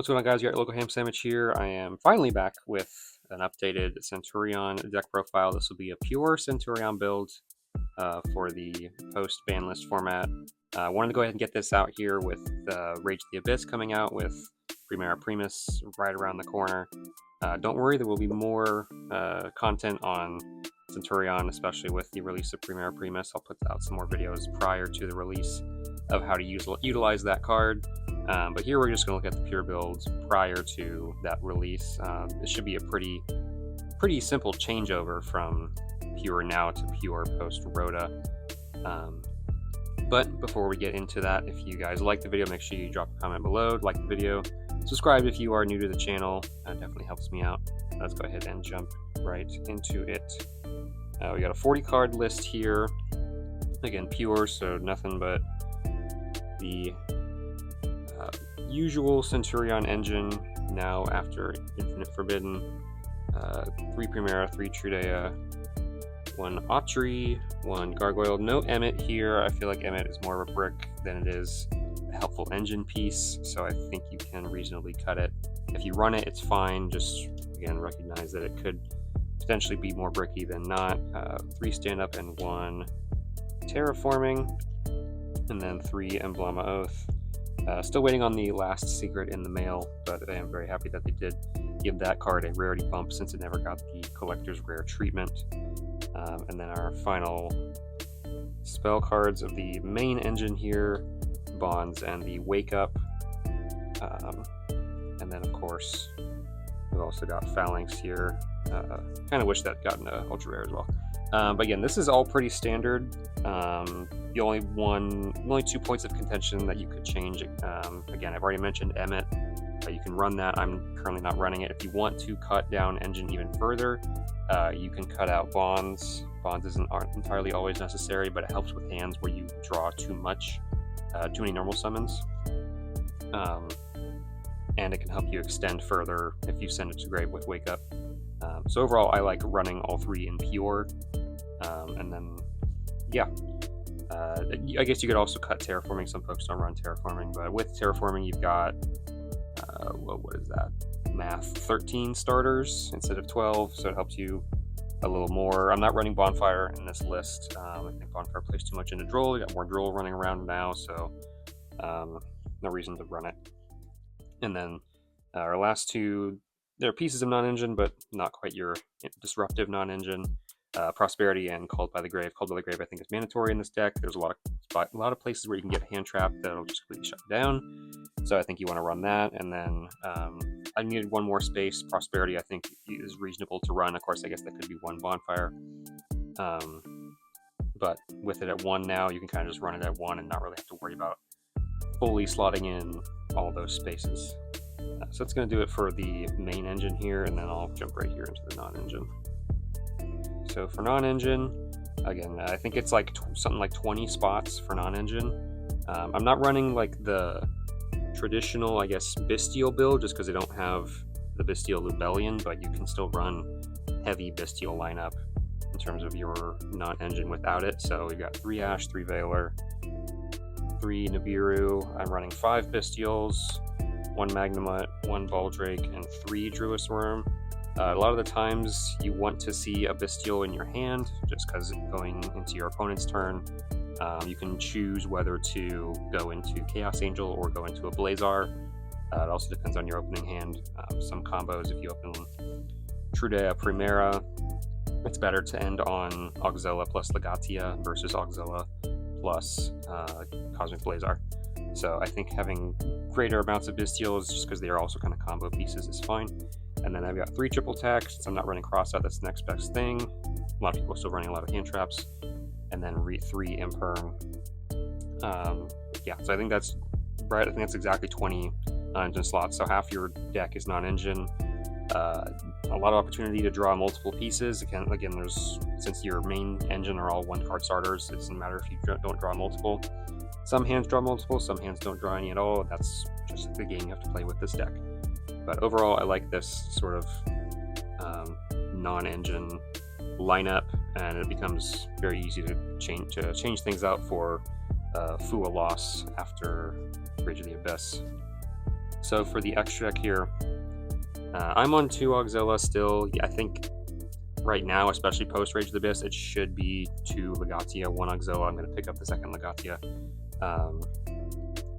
What's going on, guys? You got your local ham sandwich here. I am finally back with an updated Centur-Ion deck profile. This will be a pure Centur-Ion build for the post-ban list format. I wanted to go ahead and get this out here with Rage of the Abyss coming out with Primera Primus right around the corner. Don't worry, there will be more content on Centur-Ion, especially with the release of Primera Primus. I'll put out some more videos prior to the release of how to utilize that card. But here we're just going to look at the pure builds prior to that release. It should be a pretty simple changeover from pure now to pure post ROTA. But before we get into that, if you guys like the video, make sure you drop a comment below, like the video, subscribe if you are new to the channel. That definitely helps me out. Let's go ahead and jump right into it. We got a 40 card list here. Again, pure, so nothing but the usual Centur-Ion engine now after Infinite Forbidden. 3 Primera, 3 Trudea, 1 Autry, 1 Gargoyle. No Emmet here. I feel like Emmet is more of a brick than it is a helpful engine piece, so I think you can reasonably cut it. If you run it, it's fine. Just, again, recognize that it could potentially be more bricky than not. 3 Stand-Up and 1 Terraforming, and then 3 Emblema Oath. Still waiting on the last secret in the mail, but I am very happy that they did give that card a rarity bump since it never got the collector's rare treatment. And then our final spell cards of the main engine here, Bonds and the Wake Up. And then, of course, we've also got Phalanx here. Kind of wish that got an ultra rare as well. But again, this is all pretty standard. The only 2 points of contention that you could change. Again, I've already mentioned Emmet. You can run that. I'm currently not running it. If you want to cut down engine even further, you can cut out Bonds. Bonds aren't entirely always necessary, but it helps with hands where you draw too many normal summons. And it can help you extend further if you send it to grave with Wake Up. So overall, I like running all 3 in pure. And then, yeah. I guess you could also cut Terraforming. Some folks don't run Terraforming, but with Terraforming, you've got, what is that? Math, 13 starters instead of 12, so it helps you a little more. I'm not running Bonfire in this list. I think Bonfire plays too much into Droll. You got more Droll running around now, so no reason to run it. And then our last 2, they're pieces of non-engine, but not quite your disruptive non-engine. Prosperity and Called by the Grave. Called by the Grave, I think, is mandatory in this deck. There's a lot of places where you can get a hand trap that'll just completely shut down. So I think you want to run that. And then I needed 1 more space. Prosperity, I think, is reasonable to run. Of course, I guess that could be 1 Bonfire. But with it at 1 now, you can kind of just run it at 1 and not really have to worry about fully slotting in all those spaces. So that's going to do it for the main engine here, and then I'll jump right here into the non-engine. So for non-engine, again, I think it's like something like 20 spots for non-engine. I'm not running like the traditional, I guess, Bestial build just because they don't have the Bestial Lubellion, but you can still run heavy Bestial lineup in terms of your non-engine without it. So we've got 3 Ash, 3 Veiler, 3 Nibiru. I'm running 5 Bestials, 1 Magnemite, 1 Baldrake, and 3 Druis Worm. A lot of the times you want to see a Bestial in your hand, just because going into your opponent's turn, you can choose whether to go into Chaos Angel or go into a Blazar. It also depends on your opening hand. Some combos, if you open Trudea Primera, it's better to end on Auxilla plus Legatia versus Auxilla plus Cosmic Blazar. So I think having greater amounts of Bestials, just because they are also kind of combo pieces, is fine. And then I've got 3 triple attacks. Since I'm not running Crossout, that's the next best thing. A lot of people are still running a lot of hand traps. And then 3 Imperm. Yeah, so I think that's right. I think that's exactly 20 non-engine slots. So half your deck is non-engine. A lot of opportunity to draw multiple pieces. Again, since your main engine are all 1-card starters, it doesn't matter if you don't draw multiple. Some hands draw multiple, some hands don't draw any at all. That's just the game you have to play with this deck. But overall, I like this sort of non-engine lineup, and it becomes very easy to change things out for Fua loss after Rage of the Abyss. So for the extra deck here, I'm on 2 Auxilla still. I think right now, especially post Rage of the Abyss, it should be 2 Legatia, 1 Auxilla. I'm going to pick up the second Legatia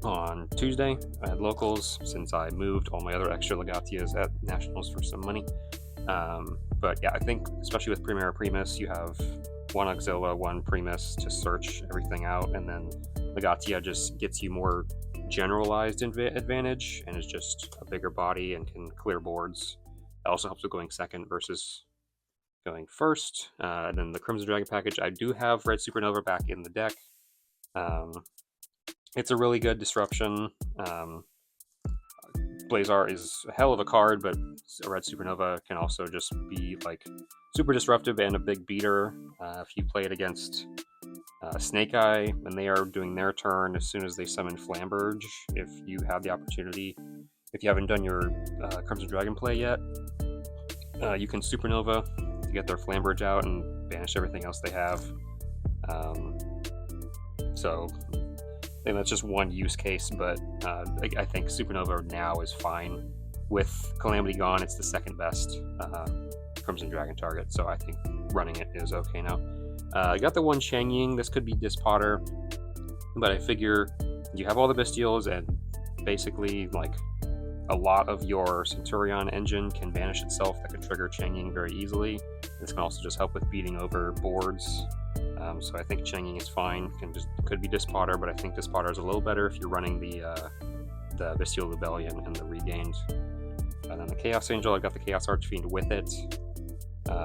on Tuesday at locals, since I moved all my other extra Legatias at Nationals for some money. But yeah, I think especially with Primera Primus, you have 1 Auxilla, 1 Primus to search everything out, and then Legatia just gets you more generalized advantage and is just a bigger body and can clear boards. It also helps with going second versus going first. And then the Crimson Dragon package, I do have Red Supernova back in the deck. It's a really good disruption. Blazar is a hell of a card, but a Red Supernova can also just be like super disruptive and a big beater. If you play it against Snake Eye and they are doing their turn, as soon as they summon Flamberge, if you have the opportunity, if you haven't done your Crimson Dragon play yet, you can Supernova to get their Flamberge out and banish everything else they have. So I think that's just one use case, but I think Supernova now is fine. With Calamity gone, it's the second best Crimson Dragon target, so I think running it is okay now. I got the 1 Changying. This could be Dispotter, but I figure you have all the Bestials, and basically like a lot of your Centur-Ion engine can banish itself. That could trigger Changying very easily. This can also just help with beating over boards. So I think Changying is fine. Could be Dispotter, but I think Dispotter is a little better if you're running the Bestial Rebellion and the Regained. And then the Chaos Angel, I got the Chaos Archfiend with it.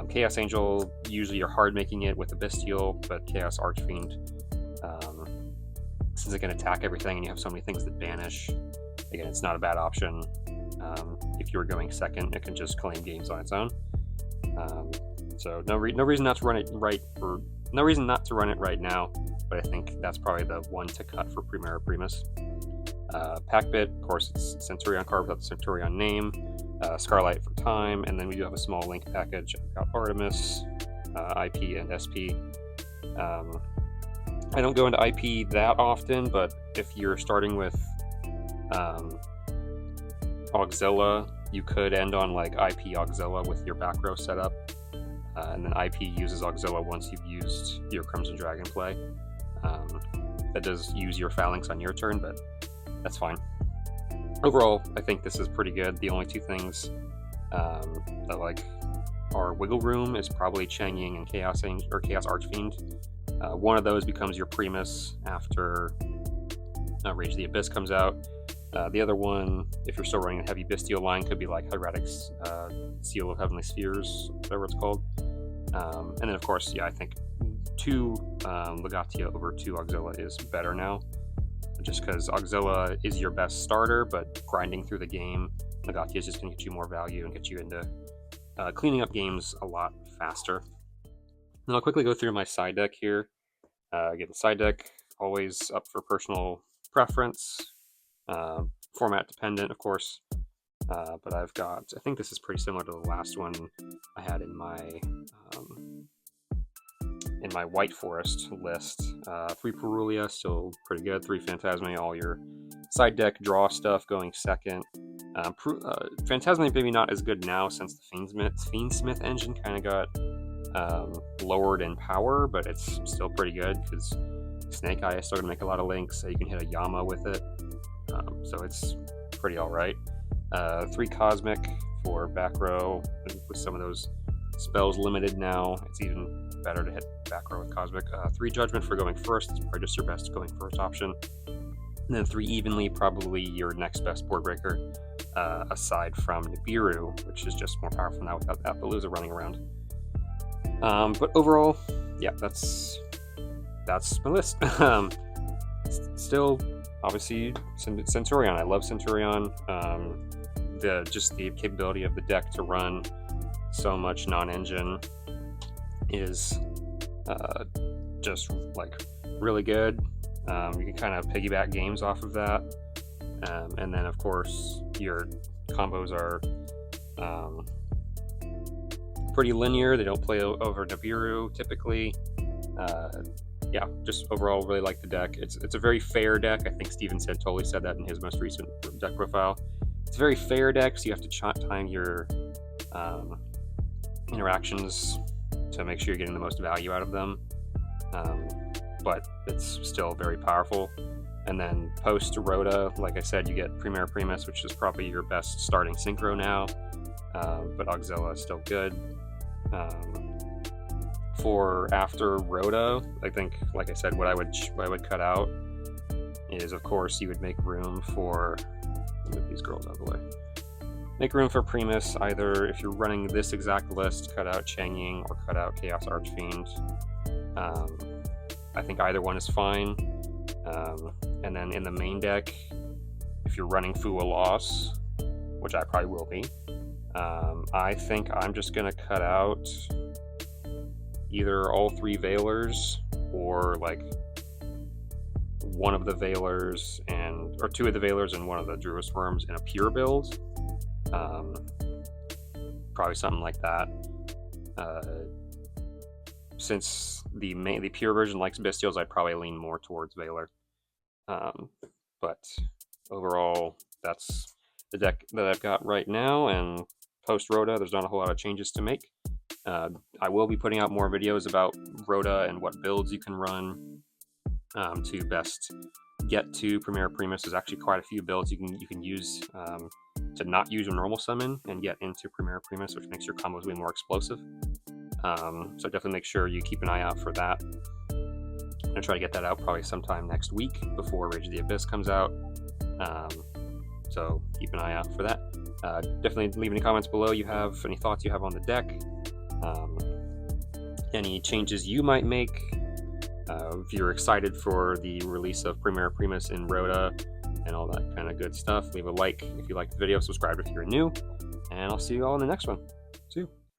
Chaos Angel, usually you're hard making it with the Bestial, but Chaos Archfiend, since it can attack everything and you have so many things that banish, again, it's not a bad option. If you were going second, it can just claim games on its own. So no reason not to run it no reason not to run it right now, but I think that's probably the one to cut for Primera Primus. Packbit, of course, it's Centurion card without the Centurion name. Scarlight for time, and then we do have a small link package. I've got Artemis, IP, and SP. I don't go into IP that often, but if you're starting with Auxilla, you could end on like IP Auxilla with your back row setup, and then IP uses Auxilla once you've used your Crimson Dragon play. That does use your Phalanx on your turn, but that's fine. Overall, I think this is pretty good. The only 2 things that like are wiggle room is probably Changying and Chaos Archfiend. One of those becomes your Primus after Rage of the Abyss comes out. The other one, if you're still running a heavy Bestial line, could be like Hieratic's Seal of Heavenly Spheres, whatever it's called. And then, of course, yeah, I think 2 Legatia over 2 Auxilla is better now, just because Auxilla is your best starter, but grinding through the game, Legatia is just going to get you more value and get you into cleaning up games a lot faster. And I'll quickly go through my side deck here. Again, the side deck, always up for personal preference, format dependent, of course. But I've got, I think this is pretty similar to the last one I had in my White Forest list. 3 Perulia, still pretty good. 3 Phantasme, all your side deck draw stuff going second. Phantasme maybe not as good now since the Fiendsmith engine kind of got lowered in power, but it's still pretty good because Snake Eye is still going to make a lot of links, so you can hit a Yama with it. So it's pretty alright. 3 Cosmic for back row, with some of those spells limited now. It's even better to hit back row with Cosmic. 3 Judgment for going first. It's probably just your best going first option. And then 3 Evenly, probably your next best board breaker, aside from Nibiru, which is just more powerful now without Appaloosa running around. But overall, yeah, that's my list. Still, obviously, Centurion. I love Centurion. Just the capability of the deck to run so much non-engine is just like really good. You can kind of piggyback games off of that, and then of course your combos are pretty linear. They don't play over Nibiru typically. Yeah, just overall really like the deck. It's a very fair deck. I think Steven totally said that in his most recent deck profile. It's a very fair deck, so you have to time your interactions to make sure you're getting the most value out of them. But it's still very powerful. And then post ROTA, like I said, you get Primera Primus, which is probably your best starting synchro now, but Auxilla is still good. For after ROTA, I think, like I said, what I would cut out is, of course, you would make room for, move these girls out of the way. Make room for Primus, either if you're running this exact list, cut out Chang'Ying or cut out Chaos Archfiend. I think either one is fine. And then in the main deck, if you're running Fua Loss, which I probably will be, I think I'm just going to cut out either all 3 Veilers or like one of the Veilers or 2 of the Veilers and one of the Druid Worms in a pure build. Probably something like that. Since the pure version likes Bestials, I'd probably lean more towards Veiler. But overall, that's the deck that I've got right now, and post ROTA, there's not a whole lot of changes to make. I will be putting out more videos about ROTA and what builds you can run to best get to Primera Primus. There's actually quite a few builds you can use to not use a normal summon and get into Primera Primus, which makes your combos way more explosive. So definitely make sure you keep an eye out for that. I'm going to try to get that out probably sometime next week before Rage of the Abyss comes out. So keep an eye out for that. Definitely leave any comments below any thoughts you have on the deck. Any changes you might make. If you're excited for the release of Primera Primus in ROTA and all that kind of good stuff, leave a like if you liked the video, subscribe if you're new, and I'll see you all in the next one. See you.